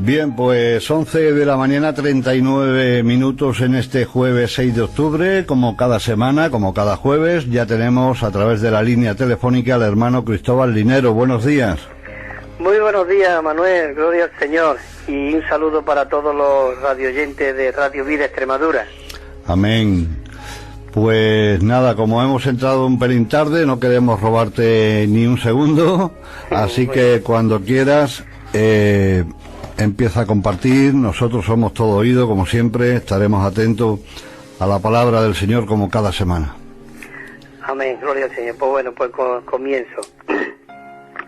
Bien, pues 11 de la mañana, 39 minutos en este jueves 6 de octubre, como cada semana, como cada jueves, ya tenemos a través de la línea telefónica al hermano Cristóbal Linero. Buenos días. Muy buenos días, Manuel, gloria al Señor, y un saludo para todos los radioyentes de Radio Vida Extremadura. Amén. Pues nada, como hemos entrado un pelín tarde, no queremos robarte ni un segundo, así que cuando quieras, empieza a compartir. Nosotros somos todo oído, como siempre, estaremos atentos a la palabra del Señor como cada semana. Amén, gloria al Señor. Pues bueno, pues comienzo.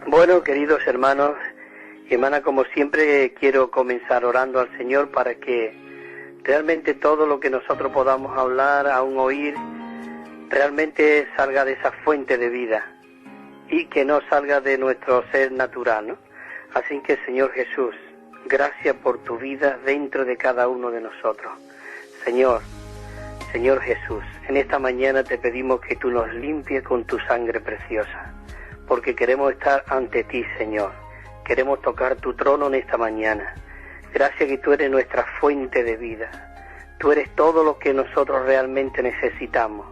Bueno, queridos hermanos y hermanas, como siempre quiero comenzar orando al Señor para que realmente todo lo que nosotros podamos hablar, aún oír, realmente salga de esa fuente de vida y que no salga de nuestro ser natural, ¿no? Así que, Señor Jesús, gracias por tu vida dentro de cada uno de nosotros. Señor Jesús, en esta mañana te pedimos que tú nos limpies con tu sangre preciosa, porque queremos estar ante ti, Señor. Queremos tocar tu trono en esta mañana. Gracias que tú eres nuestra fuente de vida. Tú eres todo lo que nosotros realmente necesitamos.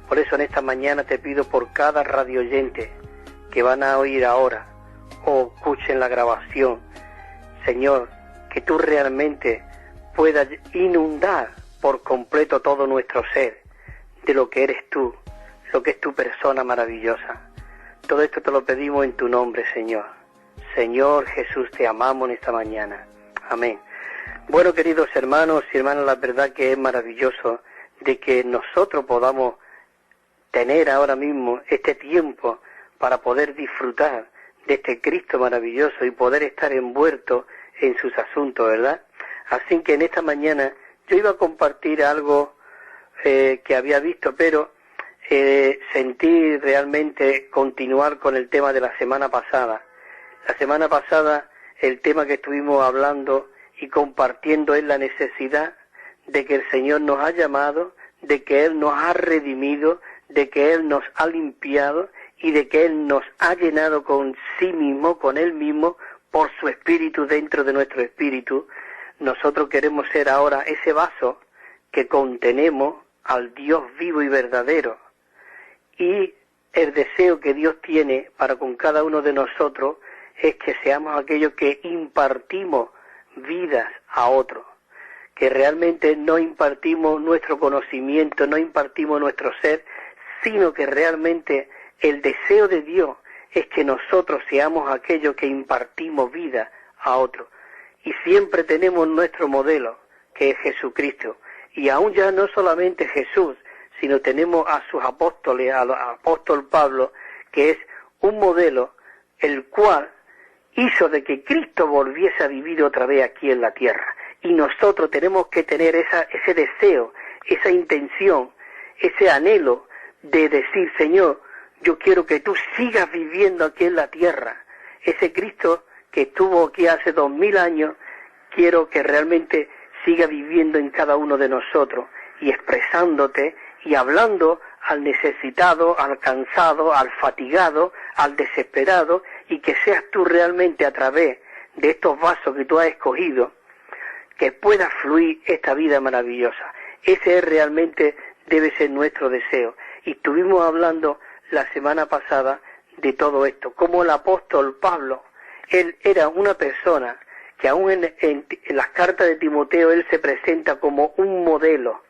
Por eso en esta mañana te pido por cada radio oyente que van a oír ahora o escuchen la grabación, Señor, que tú realmente puedas inundar por completo todo nuestro ser de lo que eres tú, lo que es tu persona maravillosa. Todo esto te lo pedimos en tu nombre, Señor. Señor Jesús, te amamos en esta mañana. Amén. Bueno, queridos hermanos y hermanas, la verdad que es maravilloso de que nosotros podamos tener ahora mismo este tiempo para poder disfrutar de este Cristo maravilloso y poder estar envuelto en sus asuntos, ¿verdad? Así que en esta mañana yo iba a compartir algo que había visto, pero sentí realmente continuar con el tema de la semana pasada. La semana pasada el tema que estuvimos hablando y compartiendo es la necesidad de que el Señor nos ha llamado, de que Él nos ha redimido, de que Él nos ha limpiado y de que Él nos ha llenado con sí mismo, con Él mismo, por su Espíritu dentro de nuestro espíritu. Nosotros queremos ser ahora ese vaso que contenemos al Dios vivo y verdadero. Y el deseo que Dios tiene para con cada uno de nosotros es que seamos aquellos que impartimos vidas a otros, que realmente no impartimos nuestro conocimiento, no impartimos nuestro ser, sino que realmente el deseo de Dios es que nosotros seamos aquellos que impartimos vida a otros. Y siempre tenemos nuestro modelo, que es Jesucristo. Y aún ya no solamente Jesús, sino tenemos a sus apóstoles, al apóstol Pablo, que es un modelo el cual hizo de que Cristo volviese a vivir otra vez aquí en la tierra. Y nosotros tenemos que tener ese deseo, esa intención, ese anhelo de decir, Señor, yo quiero que tú sigas viviendo aquí en la tierra. Ese Cristo que estuvo aquí hace 2000 años, quiero que realmente siga viviendo en cada uno de nosotros y expresándote y hablando al necesitado, al cansado, al fatigado, al desesperado, y que seas tú realmente a través de estos vasos que tú has escogido, que pueda fluir esta vida maravillosa. Ese es realmente, debe ser nuestro deseo. Y estuvimos hablando la semana pasada de todo esto, como el apóstol Pablo, él era una persona que aún en las cartas de Timoteo él se presenta como un modelo,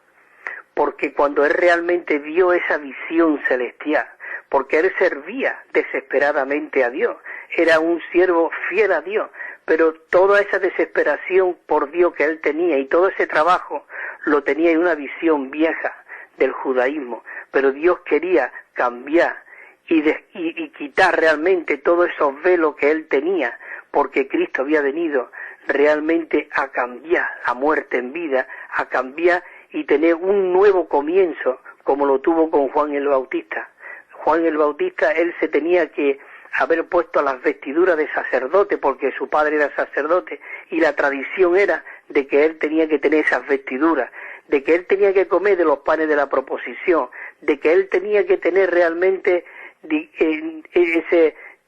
porque cuando él realmente vio esa visión celestial, porque él servía desesperadamente a Dios, era un siervo fiel a Dios, pero toda esa desesperación por Dios que él tenía y todo ese trabajo lo tenía en una visión vieja del judaísmo, pero Dios quería cambiar y quitar realmente todos esos velos que él tenía, porque Cristo había venido realmente a cambiar la muerte en vida, a cambiar y tener un nuevo comienzo, como lo tuvo con Juan el Bautista. Juan el Bautista, él se tenía que haber puesto las vestiduras de sacerdote, porque su padre era sacerdote, y la tradición era de que él tenía que tener esas vestiduras, de que él tenía que comer de los panes de la proposición, de que él tenía que tener realmente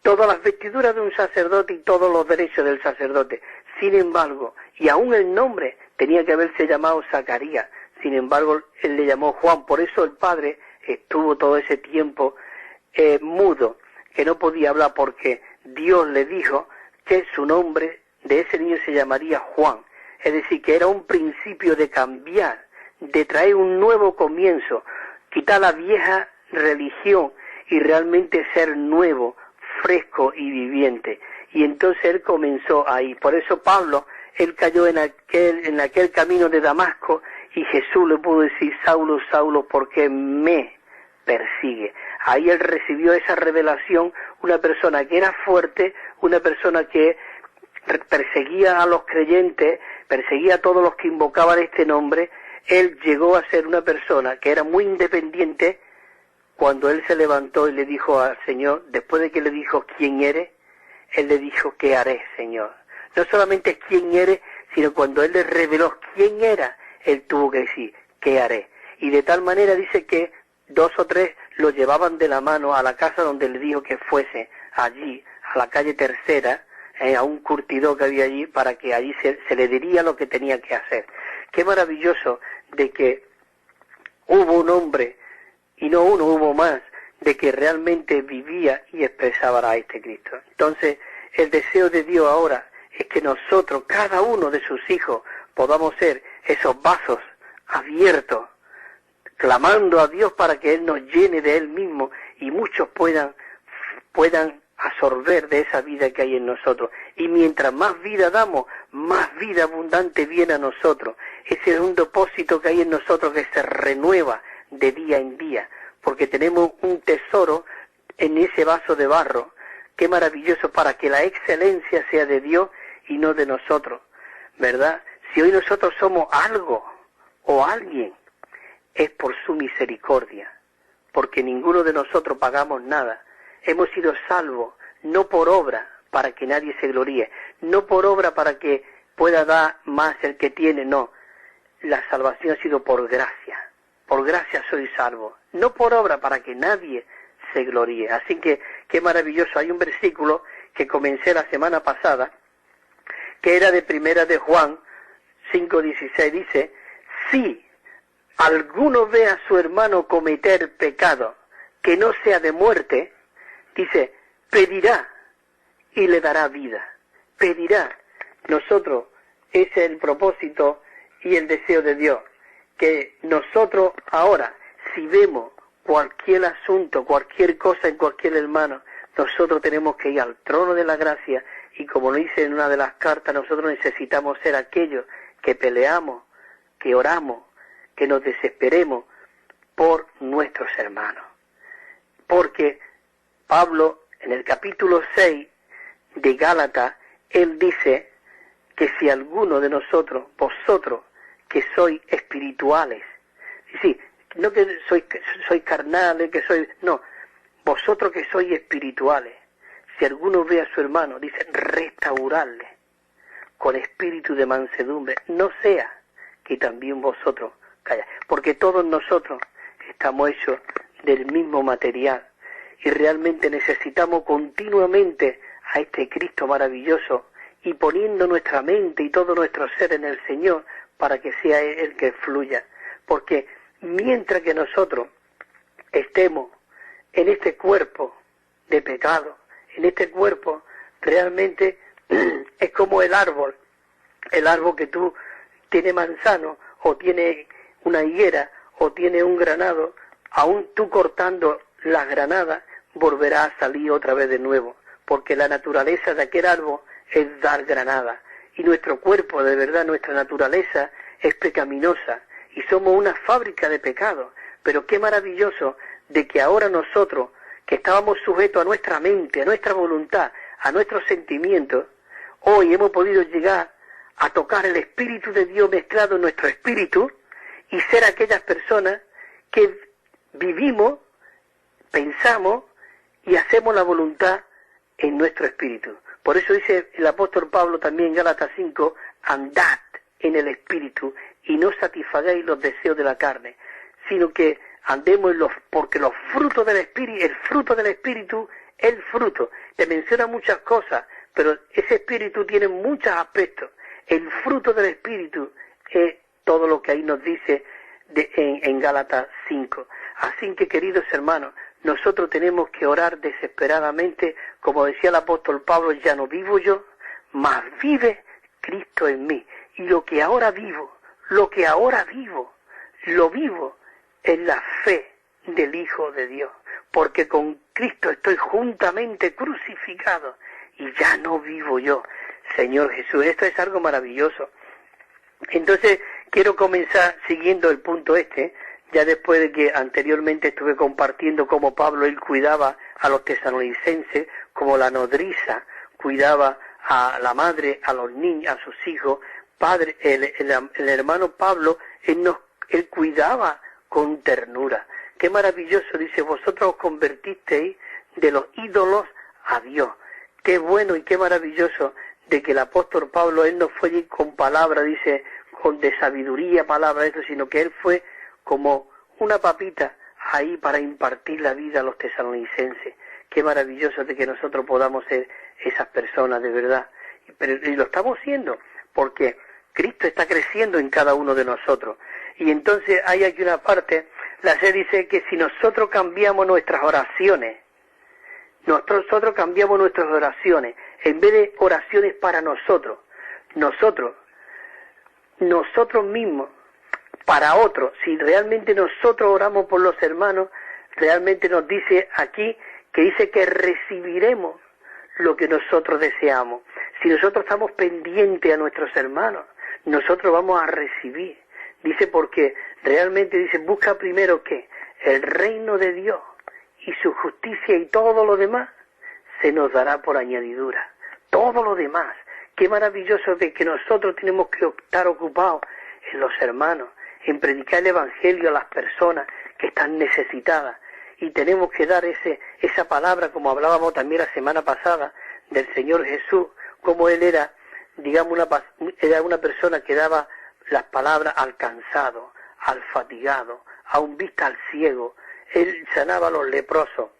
todas las vestiduras de un sacerdote y todos los derechos del sacerdote. Sin embargo, y aún el nombre tenía que haberse llamado Zacarías, sin embargo, él le llamó Juan. Por eso el padre estuvo todo ese tiempo mudo, que no podía hablar, porque Dios le dijo que su nombre de ese niño se llamaría Juan. Es decir, que era un principio de cambiar, de traer un nuevo comienzo, quitar la vieja religión y realmente ser nuevo, fresco y viviente. Y entonces él comenzó ahí. Por eso Pablo, él cayó en aquel camino de Damasco, y Jesús le pudo decir: Saulo, Saulo, ¿por qué me persigue? Ahí él recibió esa revelación, una persona que era fuerte, una persona que perseguía a los creyentes, perseguía a todos los que invocaban este nombre. Él llegó a ser una persona que era muy independiente. Cuando él se levantó y le dijo al Señor, después de que le dijo ¿quién eres?, él le dijo: ¿qué haré, Señor? No solamente quién eres, sino cuando él le reveló quién era, él tuvo que decir ¿qué haré? Y de tal manera dice que 2 o 3 lo llevaban de la mano a la casa donde le dijo que fuese, allí, a la calle Tercera, a un curtidor que había allí, para que allí se le diría lo que tenía que hacer. Qué maravilloso de que hubo un hombre, y no uno, hubo más, de que realmente vivía y expresaba a este Cristo. Entonces, el deseo de Dios ahora es que nosotros, cada uno de sus hijos, podamos ser esos vasos abiertos, clamando a Dios para que Él nos llene de Él mismo, y muchos puedan absorber de esa vida que hay en nosotros. Y mientras más vida damos, más vida abundante viene a nosotros. Ese es un depósito que hay en nosotros que se renueva de día en día, porque tenemos un tesoro en ese vaso de barro. Qué maravilloso, para que la excelencia sea de Dios y no de nosotros, ¿verdad? Si hoy nosotros somos algo o alguien, es por su misericordia, porque ninguno de nosotros pagamos nada. Hemos sido salvos, no por obra, para que nadie se gloríe, no por obra para que pueda dar más el que tiene, no. La salvación ha sido por gracia soy salvo, no por obra para que nadie se gloríe. Así que, qué maravilloso. Hay un versículo que comencé la semana pasada, que era de Primera de Juan 5:16, dice: si alguno ve a su hermano cometer pecado que no sea de muerte, dice, pedirá y le dará vida. Pedirá. Nosotros, ese es el propósito y el deseo de Dios, que nosotros ahora, si vemos cualquier asunto, cualquier cosa en cualquier hermano, nosotros tenemos que ir al trono de la gracia, y como lo dice en una de las cartas, nosotros necesitamos ser aquellos que peleamos, que oramos, que nos desesperemos por nuestros hermanos. Porque Pablo, en el capítulo 6 de Gálatas, él dice que si alguno de nosotros, vosotros que sois espirituales, sí, no que sois carnales, que sois, no, vosotros que sois espirituales, si alguno ve a su hermano, dice, restaurarle con espíritu de mansedumbre, no sea que también vosotros calláis, porque todos nosotros estamos hechos del mismo material, y realmente necesitamos continuamente a este Cristo maravilloso, y poniendo nuestra mente y todo nuestro ser en el Señor, para que sea Él el que fluya. Porque mientras que nosotros estemos en este cuerpo de pecado, en este cuerpo, realmente es como el árbol que tú tiene manzano, o tiene una higuera, o tiene un granado, aún tú cortando las granadas, volverá a salir otra vez de nuevo, porque la naturaleza de aquel árbol es dar granada, y nuestro cuerpo, de verdad, nuestra naturaleza es pecaminosa, y somos una fábrica de pecado. Pero qué maravilloso de que ahora nosotros, que estábamos sujetos a nuestra mente, a nuestra voluntad, a nuestros sentimientos, hoy hemos podido llegar a tocar el Espíritu de Dios mezclado en nuestro espíritu, y ser aquellas personas que vivimos, pensamos y hacemos la voluntad en nuestro espíritu. Por eso dice el apóstol Pablo también en Gálatas 5, andad en el espíritu y no satisfagáis los deseos de la carne, sino que andemos porque los frutos del espíritu, el fruto, te menciona muchas cosas, pero ese espíritu tiene muchos aspectos. El fruto del espíritu es todo lo que ahí nos dice en Gálatas 5. Así que, queridos hermanos, nosotros tenemos que orar desesperadamente, como decía el apóstol Pablo, ya no vivo yo, mas vive Cristo en mí. Y lo que ahora vivo, lo vivo en la fe del Hijo de Dios, porque con Cristo estoy juntamente crucificado y ya no vivo yo, Señor Jesús. Esto es algo maravilloso. Entonces quiero comenzar siguiendo el punto ya después de que anteriormente estuve compartiendo cómo Pablo él cuidaba a los tesalonicenses, como la nodriza cuidaba a la madre, a los niños, a sus hijos. Padre, el hermano Pablo, él cuidaba con ternura. Qué maravilloso, dice, vosotros os convertisteis de los ídolos a Dios. Qué bueno y qué maravilloso de que el apóstol Pablo, él no fue con palabras, dice, con de sabiduría palabras, sino que él fue como una papita ahí para impartir la vida a los tesalonicenses. Qué maravilloso de que nosotros podamos ser esas personas de verdad. Y lo estamos haciendo porque Cristo está creciendo en cada uno de nosotros. Y entonces hay aquí una parte, la C dice que si nosotros cambiamos nuestras oraciones, en vez de oraciones para nosotros mismos, para otros, si realmente nosotros oramos por los hermanos, realmente nos dice aquí, que dice que recibiremos lo que nosotros deseamos. Si nosotros estamos pendientes a nuestros hermanos, nosotros vamos a recibir. Dice porque realmente dice, busca primero que el reino de Dios y su justicia y todo lo demás se nos dará por añadidura. Todo lo demás. Qué maravilloso de que nosotros tenemos que estar ocupados en los hermanos, en predicar el evangelio a las personas que están necesitadas. Y tenemos que dar esa palabra, como hablábamos también la semana pasada, del Señor Jesús, como Él era, digamos, era una persona que daba las palabras al cansado, al fatigado, aún vista al ciego. Él sanaba a los leprosos.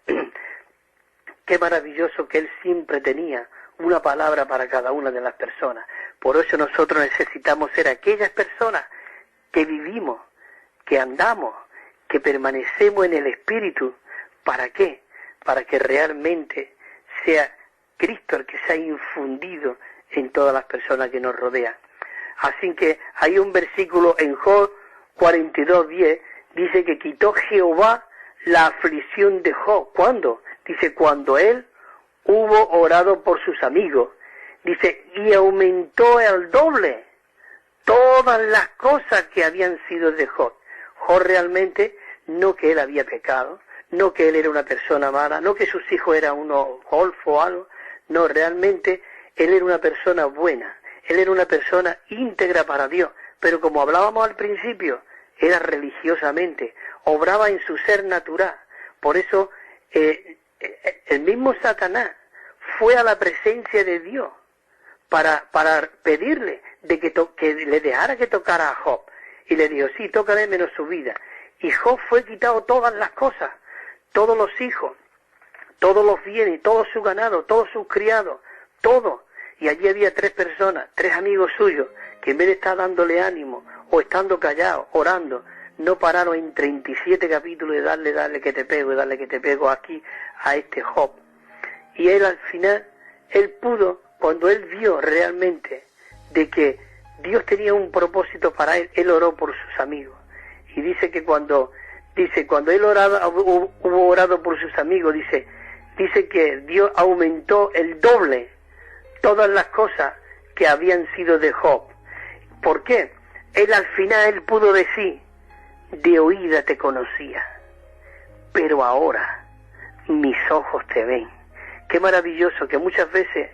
Qué maravilloso que Él siempre tenía una palabra para cada una de las personas. Por eso nosotros necesitamos ser aquellas personas que vivimos, que andamos, que permanecemos en el Espíritu. ¿Para qué? Para que realmente sea Cristo el que se ha infundido en todas las personas que nos rodean. Así que hay un versículo en Job 42:10, dice que quitó Jehová la aflicción de Job. ¿Cuándo? Dice, cuando él hubo orado por sus amigos. Dice, y aumentó al doble todas las cosas que habían sido de Job. Job realmente, no que él había pecado, no que él era una persona mala, no que sus hijos eran unos golfos o algo, no, realmente él era una persona buena, él era una persona íntegra para Dios, pero como hablábamos al principio, era religiosamente, obraba en su ser natural. Por eso el mismo Satanás fue a la presencia de Dios para pedirle de que le dejara que tocara a Job. Y le dijo, sí, tócale menos su vida. Y Job fue quitado todas las cosas, todos los hijos, todos los bienes, todo su ganado, todos sus criados, todo. Y allí había 3 personas, 3 amigos suyos, que en vez de estar dándole ánimo o estando callados, orando, no pararon en 37 capítulos de dale que te pego, dale que te pego aquí a este Job. Y él al final, él pudo, cuando él vio realmente de que Dios tenía un propósito para él, él oró por sus amigos. Y dice que cuando él hubo orado por sus amigos, dice que Dios aumentó el doble todas las cosas que habían sido de Job. ¿Por qué? Él al final él pudo decir, de oída te conocía, pero ahora mis ojos te ven. Qué maravilloso que muchas veces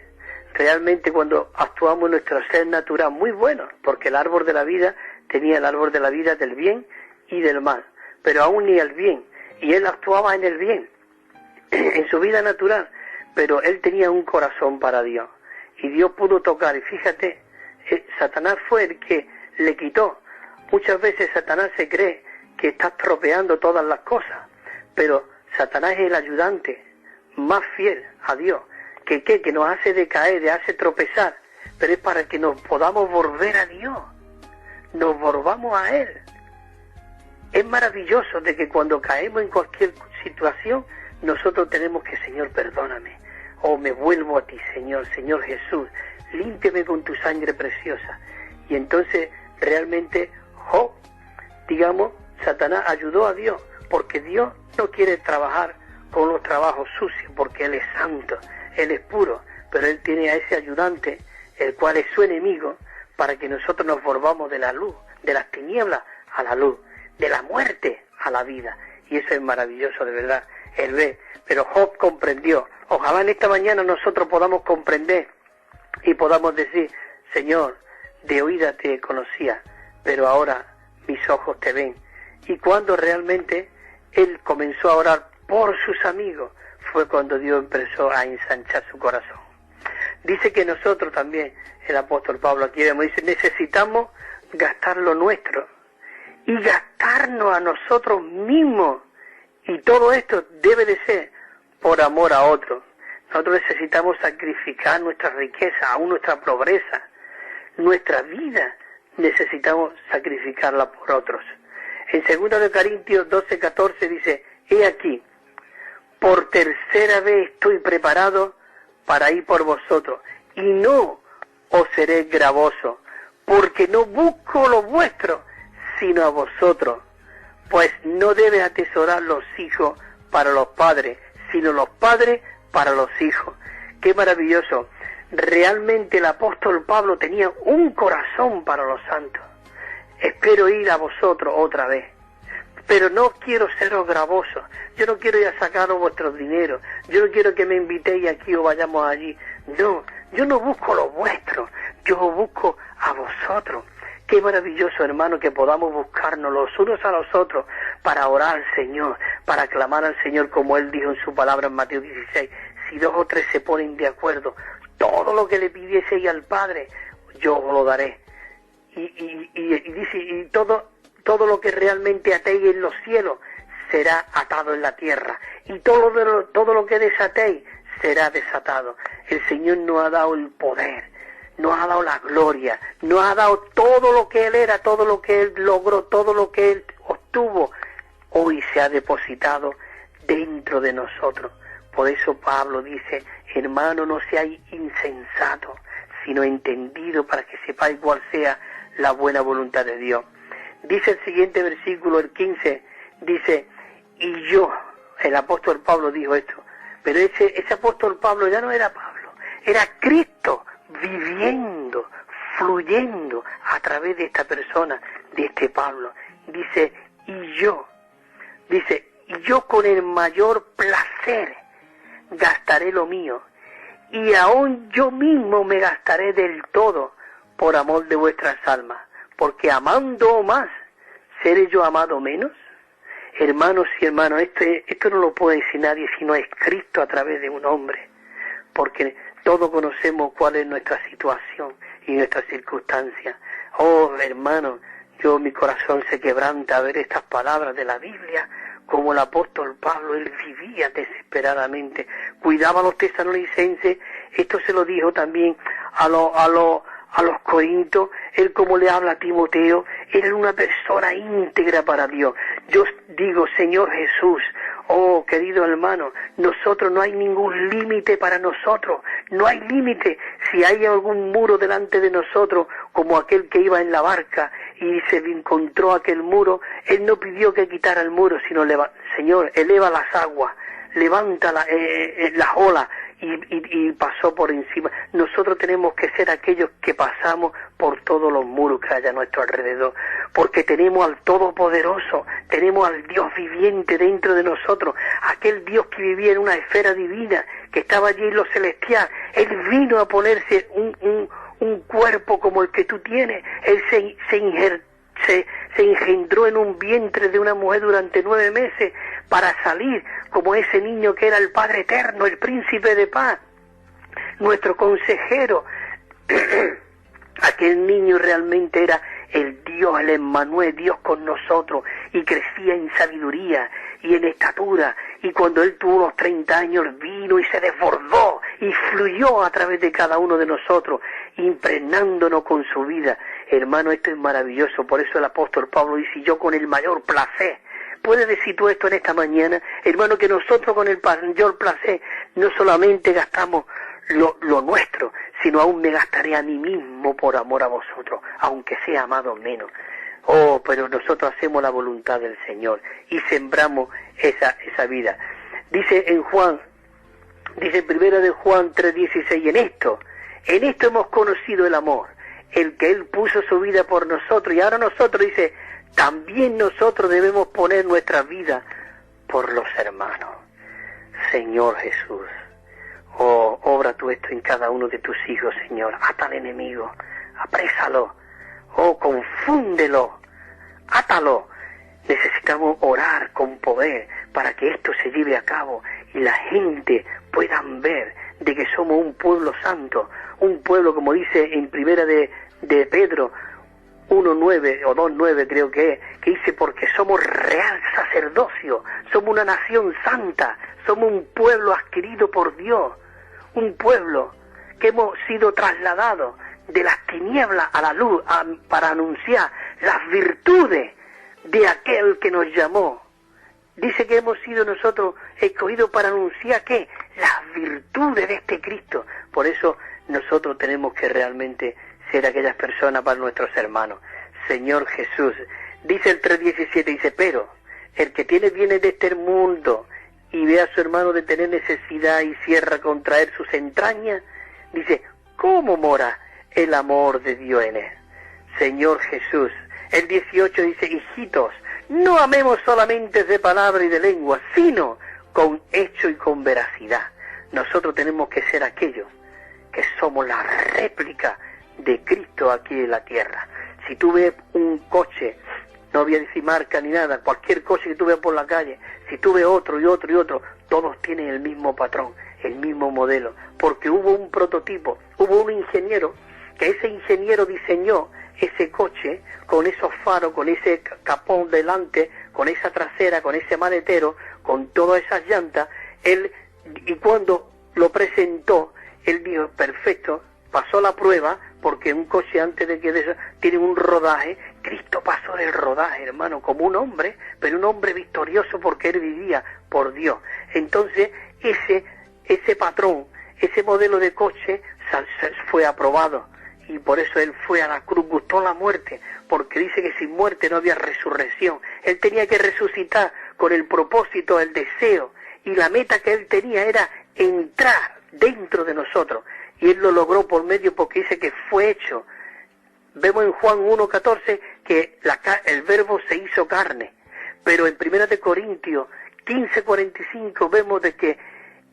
realmente cuando actuamos en nuestro ser natural, muy bueno, porque el árbol de la vida tenía el árbol de la vida del bien y del mal, pero aún ni el bien, y él actuaba en el bien, en su vida natural, pero él tenía un corazón para Dios, y Dios pudo tocar, y fíjate, Satanás fue el que le quitó. Muchas veces Satanás se cree que está estropeando todas las cosas, pero Satanás es el ayudante más fiel a Dios, que nos hace decaer, nos hace tropezar, pero es para que nos podamos volver a Dios, nos volvamos a Él. Es maravilloso de que cuando caemos en cualquier situación, nosotros tenemos que, Señor, perdóname, o me vuelvo a ti, Señor, Señor Jesús, límpiame con tu sangre preciosa. Y entonces, realmente, Job, digamos, Satanás ayudó a Dios, porque Dios no quiere trabajar con los trabajos sucios, porque Él es santo, Él es puro, pero Él tiene a ese ayudante, el cual es su enemigo, para que nosotros nos volvamos de la luz, de las tinieblas a la luz, de la muerte a la vida. Y eso es maravilloso, de verdad, Él ve. Pero Job comprendió. Ojalá en esta mañana nosotros podamos comprender y podamos decir, Señor, de oída te conocía, pero ahora mis ojos te ven. Y cuando realmente él comenzó a orar por sus amigos, fue cuando Dios empezó a ensanchar su corazón. Dice que nosotros también, el apóstol Pablo aquí vemos, dice, necesitamos gastar lo nuestro y gastarnos a nosotros mismos. Y todo esto debe de ser por amor a otros. Nosotros necesitamos sacrificar nuestra riqueza, aún nuestra pobreza, nuestra vida, necesitamos sacrificarla por otros. En 2 Corintios 12:14 dice, he aquí, por tercera vez estoy preparado para ir por vosotros, y no os seré gravoso, porque no busco lo vuestro, sino a vosotros. Pues no debe atesorar los hijos para los padres, sino los padres para los hijos. ¡Qué maravilloso! Realmente el apóstol Pablo tenía un corazón para los santos. Espero ir a vosotros otra vez, pero no quiero seros gravosos. Yo no quiero ir a sacaros vuestros dineros. Yo no quiero que me invitéis aquí o vayamos allí. No, yo no busco lo vuestro, yo busco a vosotros. Qué maravilloso, hermano, que podamos buscarnos los unos a los otros para orar al Señor, para clamar al Señor, como Él dijo en su palabra en Mateo 16. Si 2 o 3 se ponen de acuerdo, todo lo que le pidieseis al Padre, yo os lo daré. Y dice, y todo lo que realmente atéis en los cielos será atado en la tierra, y todo lo que desatéis será desatado. El Señor nos ha dado el poder, nos ha dado la gloria, nos ha dado todo lo que Él era, todo lo que Él logró, todo lo que Él obtuvo, hoy se ha depositado dentro de nosotros. Por eso Pablo dice, hermano, no seáis insensatos, sino entendidos, para que sepáis cuál sea la buena voluntad de Dios. Dice el siguiente versículo, el 15, dice, y yo, el apóstol Pablo dijo esto, pero ese apóstol Pablo ya no era Pablo, era Cristo viviendo, fluyendo a través de esta persona, de este Pablo. Dice, y yo con el mayor placer gastaré lo mío, y aún yo mismo me gastaré del todo por amor de vuestras almas, porque amando más, ¿seré yo amado menos? Hermanos y hermanos, esto no lo puede decir nadie, sino es Cristo a través de un hombre, porque todos conocemos cuál es nuestra situación y nuestras circunstancias. Oh, hermano, mi corazón se quebranta a ver estas palabras de la Biblia, como el apóstol Pablo, él vivía desesperadamente, cuidaba a los tesalonicenses. Esto se lo dijo también a los corintios, él como le habla a Timoteo, él era una persona íntegra para Dios. Yo digo, Señor Jesús, oh querido hermano, nosotros no hay ningún límite para nosotros, no hay límite. Si hay algún muro delante de nosotros, como aquel que iba en la barca y se encontró aquel muro, él no pidió que quitara el muro, sino, Señor, eleva las aguas, levanta las olas, y pasó por encima. Nosotros tenemos que ser aquellos que pasamos por todos los muros que haya a nuestro alrededor, porque tenemos al Todopoderoso, tenemos al Dios viviente dentro de nosotros, aquel Dios que vivía en una esfera divina, que estaba allí en lo celestial. Él vino a ponerse un cuerpo como el que tú tienes. Él se engendró en un vientre de una mujer durante 9 meses para salir como ese niño que era el Padre Eterno, el Príncipe de Paz, nuestro consejero. Aquel niño realmente era el Dios, el Emmanuel, Dios con nosotros, y crecía en sabiduría, y en estatura, y cuando Él tuvo unos 30 años vino y se desbordó y fluyó a través de cada uno de nosotros, impregnándonos con su vida. Hermano, esto es maravilloso, por eso el apóstol Pablo dice, yo con el mayor placer. ¿Puedes decir tú esto en esta mañana? Hermano, que nosotros con el mayor placer no solamente gastamos lo nuestro, sino aún me gastaré a mí mismo por amor a vosotros, aunque sea amado menos. Oh, pero nosotros hacemos la voluntad del Señor y sembramos esa vida. Dice en primera de Juan 3:16, en esto hemos conocido el amor, el que Él puso su vida por nosotros, y ahora nosotros, dice, también nosotros debemos poner nuestra vida por los hermanos. Señor Jesús, oh, obra tú esto en cada uno de tus hijos, Señor. Ata al enemigo, aprésalo, oh, confúndelo, átalo. Necesitamos orar con poder para que esto se lleve a cabo y la gente puedan ver de que somos un pueblo santo, un pueblo, como dice en primera de Pedro 1:9 o 2:9 creo que dice, porque somos real sacerdocio, somos una nación santa, somos un pueblo adquirido por Dios, un pueblo que hemos sido trasladados de las tinieblas a la luz para anunciar las virtudes de aquel que nos llamó. Dice que hemos sido nosotros escogidos para anunciar ¿qué? Las virtudes de este Cristo. Por eso nosotros tenemos que realmente ser aquellas personas para nuestros hermanos. Señor Jesús, dice el 3:17, dice, pero el que tiene bienes de este mundo y ve a su hermano de tener necesidad y cierra contra él sus entrañas, dice, ¿cómo mora el amor de Dios en él? Señor Jesús, el 18 dice, hijitos, no amemos solamente de palabra y de lengua, sino con hecho y con veracidad. Nosotros tenemos que ser aquellos que somos la réplica de Cristo aquí en la tierra. Si tú ves un coche, no voy a decir marca ni nada, cualquier coche que tú veas por la calle, si tú ves otro y otro y otro, todos tienen el mismo patrón, el mismo modelo, porque hubo un prototipo, hubo un ingeniero, que ese ingeniero diseñó ese coche con esos faros, con ese capón delante, con esa trasera, con ese maletero, con todas esas llantas, y cuando lo presentó, él dijo, perfecto, pasó la prueba, porque un coche antes de que eso tiene un rodaje. Cristo pasó el rodaje, hermano, como un hombre, pero un hombre victorioso porque él vivía por Dios. Entonces ese patrón, ese modelo de coche fue aprobado y por eso él fue a la cruz, gustó la muerte, porque dice que sin muerte no había resurrección. Él tenía que resucitar con el propósito, el deseo y la meta que él tenía era entrar dentro de nosotros. Y él lo logró por medio, porque dice que fue hecho. Vemos en Juan 1:14 que el verbo se hizo carne. Pero en 1 Corintios 15:45 vemos de que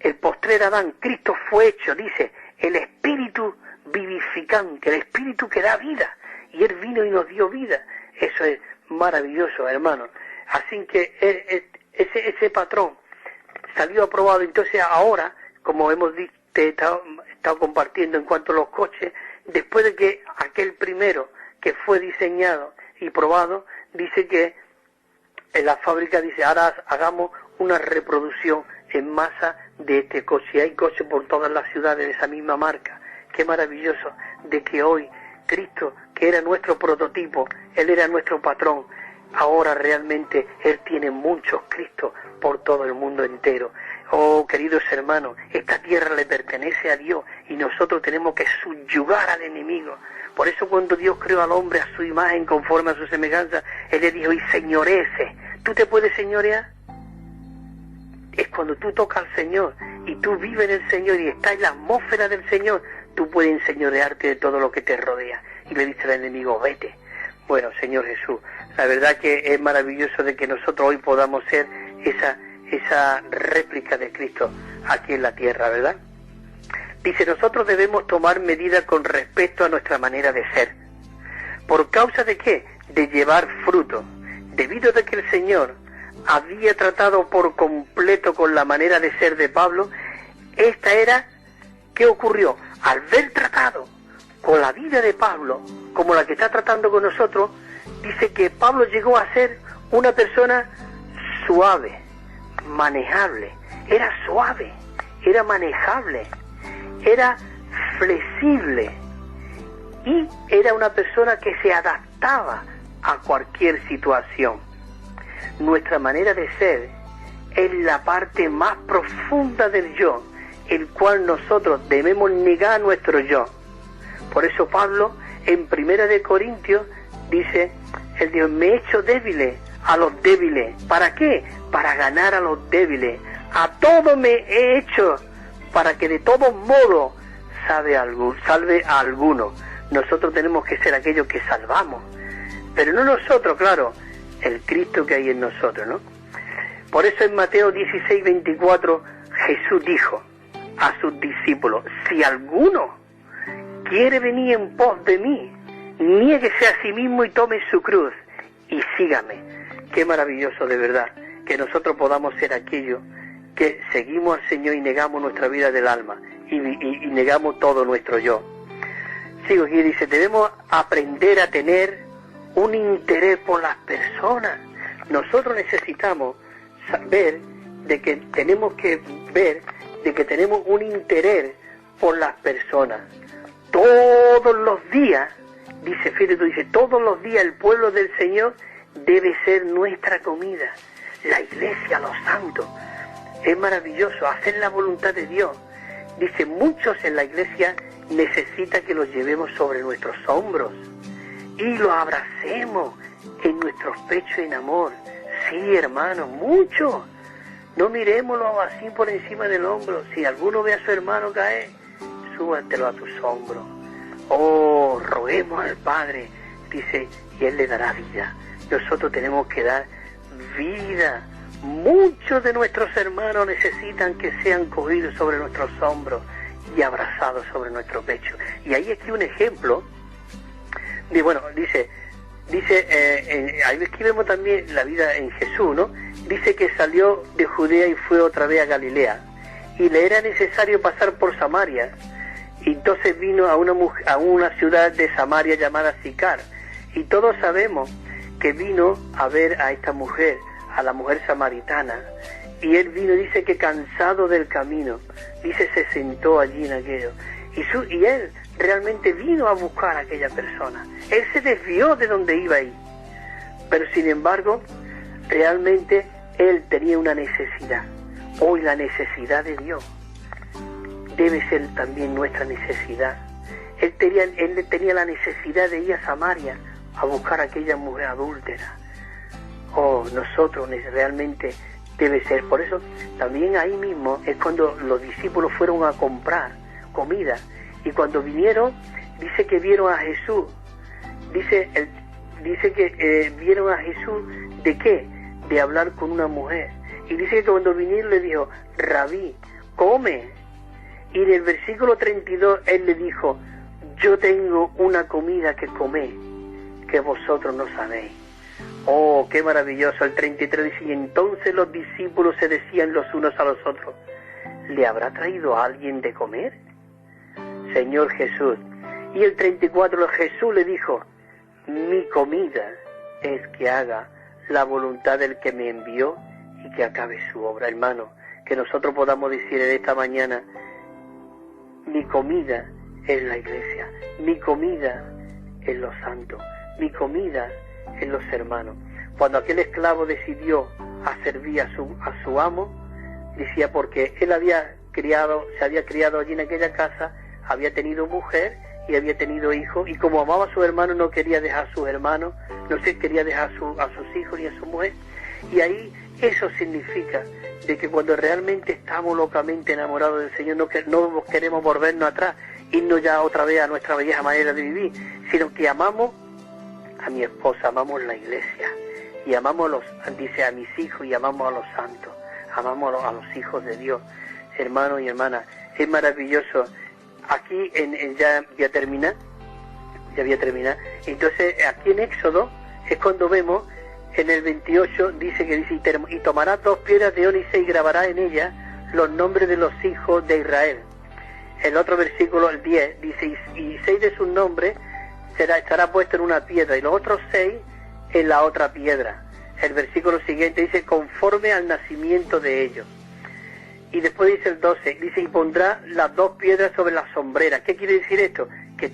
el postrer Adán, Cristo fue hecho, dice, el espíritu vivificante, el espíritu que da vida. Y él vino y nos dio vida. Eso es maravilloso, hermano. Así que ese patrón salió aprobado. Entonces ahora, como hemos dicho, he estado compartiendo en cuanto a los coches, después de que aquel primero que fue diseñado y probado, dice que en la fábrica, dice, ahora hagamos una reproducción en masa de este coche. Hay coches por todas las ciudades de esa misma marca. Qué maravilloso de que hoy Cristo, que era nuestro prototipo, Él era nuestro patrón, ahora realmente Él tiene muchos Cristos por todo el mundo entero. Oh, queridos hermanos, esta tierra le pertenece a Dios y nosotros tenemos que subyugar al enemigo. Por eso cuando Dios creó al hombre a su imagen, conforme a su semejanza, Él le dijo, y señorece. ¿Tú te puedes señorear? Es cuando tú tocas al Señor y tú vives en el Señor y estás en la atmósfera del Señor, tú puedes enseñorearte de todo lo que te rodea. Y le dice al enemigo, vete. Bueno, Señor Jesús, la verdad que es maravilloso de que nosotros hoy podamos ser esa réplica de Cristo aquí en la tierra, ¿verdad? Dice, nosotros debemos tomar medidas con respecto a nuestra manera de ser. ¿Por causa de qué? De llevar fruto. Debido a que el Señor había tratado por completo con la manera de ser de Pablo, esta era, ¿qué ocurrió? Al ver tratado con la vida de Pablo, como la que está tratando con nosotros, dice que Pablo llegó a ser una persona suave, manejable, era suave, era manejable, era flexible y era una persona que se adaptaba a cualquier situación. Nuestra manera de ser es la parte más profunda del yo, el cual nosotros debemos negar nuestro yo. Por eso Pablo en 1 de Corintios dice, el Dios me he hecho débiles a los débiles. ¿Para qué? Para ganar a los débiles. A todo me he hecho para que de todos modos salve a alguno. Nosotros tenemos que ser aquellos que salvamos, pero no nosotros, claro, el Cristo que hay en nosotros, ¿no? Por eso en Mateo 16:24 Jesús dijo a sus discípulos, si alguno quiere venir en pos de mí, niéguese a sí mismo y tome su cruz y sígame. Qué maravilloso de verdad que nosotros podamos ser aquellos que seguimos al Señor y negamos nuestra vida del alma y negamos todo nuestro yo. Sigo aquí, dice, debemos aprender a tener un interés por las personas. Nosotros necesitamos saber de que tenemos un interés por las personas. Todos los días, dice Fílito, dice, todos los días el pueblo del Señor debe ser nuestra comida. La iglesia, los santos. Es maravilloso hacer la voluntad de Dios. Dice, muchos en la iglesia necesitan que los llevemos sobre nuestros hombros y los abracemos en nuestros pechos en amor. Sí, hermano, mucho. No miremoslo así por encima del hombro. Si alguno ve a su hermano caer, súbatelo a tus hombros. Oh, roguemos al Padre, dice, y Él le dará vida. Nosotros tenemos que dar vida. Muchos de nuestros hermanos necesitan que sean cogidos sobre nuestros hombros y abrazados sobre nuestro pecho. Y ahí aquí un ejemplo de, bueno, dice ahí escribimos también la vida en Jesús, ¿no? Dice que salió de Judea y fue otra vez a Galilea y le era necesario pasar por Samaria, y entonces vino a una ciudad de Samaria llamada Sicar, y todos sabemos que vino a ver a esta mujer, a la mujer samaritana, y él vino, dice que cansado del camino, dice se sentó allí en aquello, y él realmente vino a buscar a aquella persona. Él se desvió de donde iba ahí, pero sin embargo realmente él tenía una necesidad. Hoy la necesidad de Dios debe ser también nuestra necesidad. Él tenía la necesidad de ir a Samaria a buscar a aquella mujer adúltera. Oh, nosotros realmente debe ser. Por eso también ahí mismo es cuando los discípulos fueron a comprar comida, y cuando vinieron, dice que vieron a Jesús. Dice que vieron a Jesús, ¿de qué? De hablar con una mujer. Y dice que cuando vinieron le dijo, Rabí, come. Y en el versículo 32 él le dijo, yo tengo una comida que comer que vosotros no sabéis. Oh, qué maravilloso. El 33 dice, y entonces los discípulos se decían los unos a los otros, ¿le habrá traído a alguien de comer? Señor Jesús. Y el 34, Jesús le dijo, mi comida es que haga la voluntad del que me envió y que acabe su obra. Hermano, que nosotros podamos decir en esta mañana, mi comida es la iglesia, mi comida es los santos, mi comida es los hermanos. Cuando aquel esclavo decidió a servir a su amo, decía, porque él se había criado allí en aquella casa, había tenido mujer y había tenido hijos, y como amaba a su hermano no quería dejar a sus hermanos, no se quería dejar a sus hijos ni a su mujer. Y ahí eso significa de que cuando realmente estamos locamente enamorados del Señor, no queremos volvernos atrás, irnos ya otra vez a nuestra vieja manera de vivir, sino que amamos a mi esposa, amamos la iglesia, y amamos dice, a mis hijos, y amamos a los santos, amamos a los hijos de Dios. Hermanos y hermanas, es maravilloso. Aquí ya voy a terminar. Entonces aquí en Éxodo es cuando vemos en el 28, dice, y tomará 2 piedras de ónice y grabará en ellas los nombres de los hijos de Israel. El otro versículo, el 10, dice, y 6 de sus nombres estará puesto en una piedra y los otros 6 en la otra piedra. el versículo siguiente dice, conforme al nacimiento de ellos. Y después dice el 12, dice, y pondrá las 2 piedras sobre las sombreras. ¿Qué quiere decir esto? Que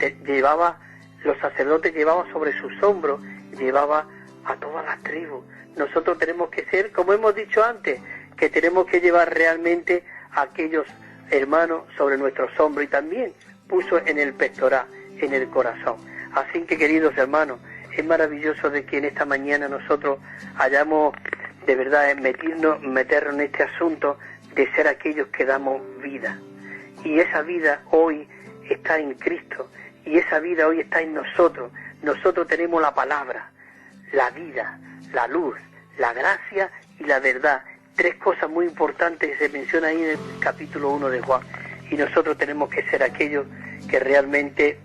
los sacerdotes llevaban sobre sus hombros, llevaba a todas las tribus. Nosotros tenemos que ser, como hemos dicho antes, que tenemos que llevar realmente a aquellos hermanos sobre nuestros hombros, y también puso en el pectoral, en el corazón. Así que, queridos hermanos, es maravilloso de que en esta mañana nosotros hayamos de verdad meternos en este asunto de ser aquellos que damos vida. Y esa vida hoy está en Cristo, y esa vida hoy está en nosotros. Nosotros tenemos la palabra, la vida, la luz, la gracia y la verdad. 3 cosas muy importantes que se mencionan ahí en el capítulo 1 de Juan. Y nosotros tenemos que ser aquellos que realmente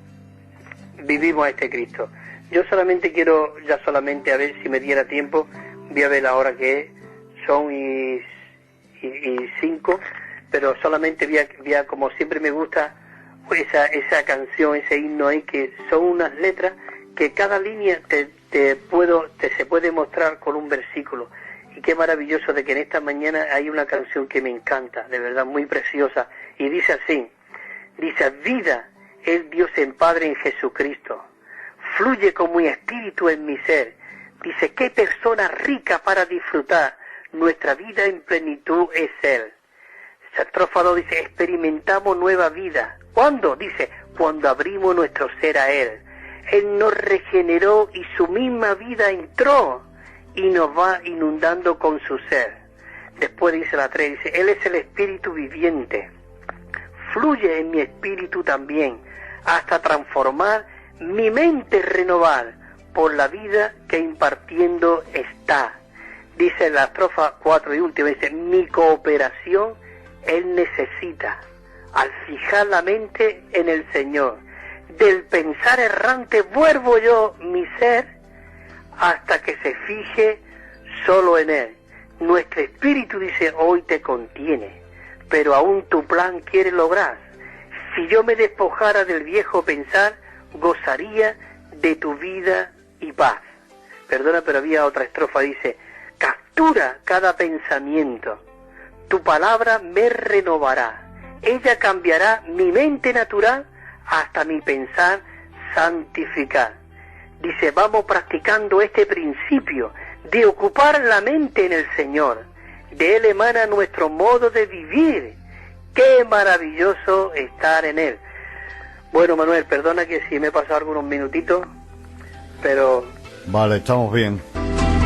vivimos a este Cristo. Yo solamente quiero, a ver si me diera tiempo, voy a ver la hora que es, son y 5, pero solamente voy a, como siempre me gusta, esa canción, ese himno ahí, que son unas letras que cada línea se puede mostrar con un versículo. Y qué maravilloso de que en esta mañana hay una canción que me encanta, de verdad, muy preciosa, y dice así, dice, vida es Dios en Padre en Jesucristo, fluye como mi espíritu en mi ser. Dice, qué persona rica para disfrutar, nuestra vida en plenitud es Él. Esa estrofa 2 dice, experimentamos nueva vida. ¿Cuándo? Dice, cuando abrimos nuestro ser a Él. Él nos regeneró y su misma vida entró y nos va inundando con su ser. Después dice la 3, dice, Él es el espíritu viviente. Fluye en mi espíritu también, hasta transformar mi mente, renovar por la vida que impartiendo está. Dice la estrofa 4 y última, dice, mi cooperación Él necesita, al fijar la mente en el Señor. Del pensar errante vuelvo yo mi ser, hasta que se fije solo en Él. Nuestro espíritu, dice, hoy te contiene, pero aún tu plan quiere lograr. Si yo me despojara del viejo pensar, gozaría de tu vida y paz. Perdona, pero había otra estrofa, dice, captura cada pensamiento, tu palabra me renovará, ella cambiará mi mente natural hasta mi pensar santificar. Dice, vamos practicando este principio de ocupar la mente en el Señor, de Él emana nuestro modo de vivir, qué maravilloso estar en Él. Bueno, Manuel, perdona que si me he pasado algunos minutitos, pero... Vale, estamos bien.